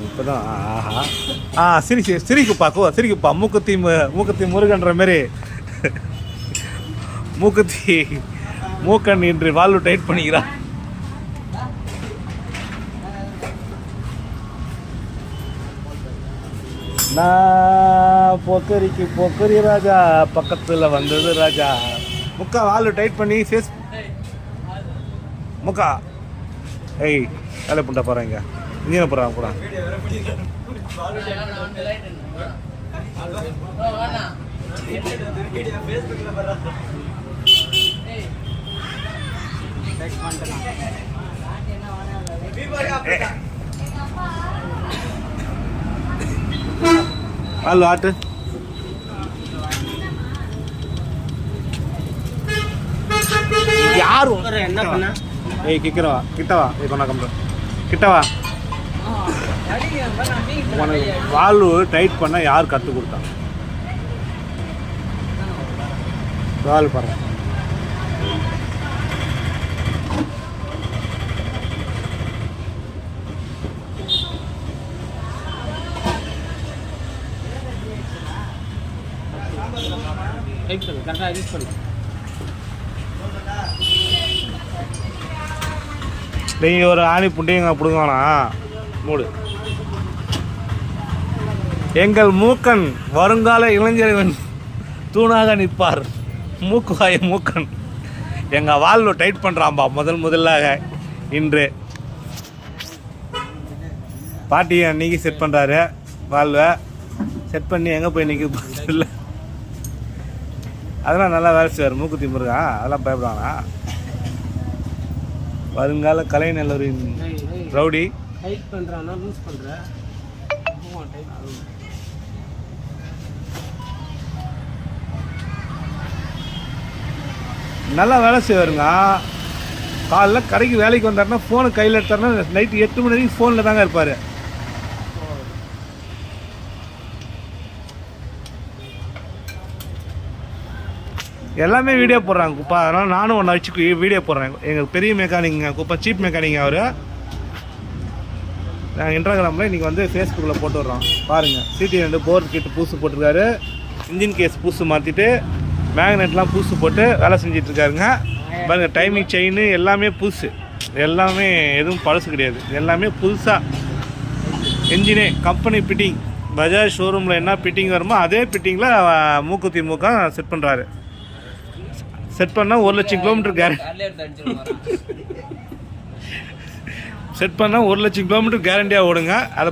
இப்போதான் ஆஹா சிரிக்குப்பா சிரிக்குப்பா மூக்குத்தி முருகன்ற மாதிரி மூக்கன் என்று வால்வு டைட் பண்ணிக்கிறான். நான் பொக்கரி ராஜா பக்கத்தில் வந்தது ராஜா. முக்கா வால்வு டைட் பண்ணி ஃபேஸ் முக்கா ஏய் வேலை பண்ண போகிறாங்க இங்கே போகிறாங்க கூட. வால்வு ஆட்டு யாரும் என்ன பண்ண? ஏய் கிக்கிறவா கிட்டவா கொண்டா கம்பு கிட்டவா. உனக்கு வால்வு டைட் பண்ண யார் கற்றுக் கொடுத்தா? வால்வு பாருங்க. கரெக்டாக யூஸ் பண்ணு. நீங்கள் ஒரு ஆணி புண்டைங்க பிடுங்கண்ணா மூடு. எங்கள் மூக்கன் வருங்கால இளைஞர்கள் தூணாக நிற்பார். மூக்குவாய மூக்கன் எங்கள் வால்வு டைட் பண்ணுறான்பா முதலாக இன்று. பாட்டியை அன்றைக்கி செட் பண்ணுறாரு. வால்வை செட் பண்ணி எங்கே போய் நிற்க இல்லை. அதெல்லாம் நல்லா வேலை செய்வார் மூக்குத்தி முருகா. அதெல்லாம் பயப்படுவானா? வருங்கால கலைநல்லூரின் ரவுடி. டைட் பண்ணுறான்னா லூஸ் பண்ணுற நல்லா வேலை செய்வாருங்க. காலைல கடைக்கு வேலைக்கு வந்தாருன்னா ஃபோனு கையில் எடுத்தாருன்னா நைட்டு 8 மணி வரைக்கும் ஃபோனில் தாங்க இருப்பார். எல்லாமே வீடியோ போடுறாங்க குப்பா. அதனால் நானும் ஒன்று வச்சு வீடியோ போடுறேன். எங்கள் பெரிய மெக்கானிக்குங்க குப்பா, சீப் மெக்கானிக் அவர். நாங்கள் இன்ஸ்டாகிராமில் இன்றைக்கி வந்து ஃபேஸ்புக்கில் போட்டு விட்றோம் பாருங்கள். CT2 போர் கிட்டு பூசு போட்டிருக்காரு. இன்ஜின் கேஸ் பூசு மாற்றிட்டு மேக்னெட்லாம் பூசு போட்டு வேலை செஞ்சிட்ருக்காருங்க. பாருங்கள் டைமிங் செயின் எல்லாமே புதுசு. எல்லாமே எதுவும் பழசு கிடையாது. எல்லாமே புதுசாக என்ஜினே கம்பெனி ஃபிட்டிங். பஜாஜ் ஷோரூமில் என்ன ஃபிட்டிங் வருமோ அதே ஃபிட்டிங்கில் மூக்குத்தி மூக்கா செட் பண்ணுறாரு. செட் பண்ணால் 1 லட்சம் கிலோமீட்டர் செட் பண்ணால் 1 லட்சம் கிலோமீட்டர் கேரண்டியாக ஓடுங்க. அதை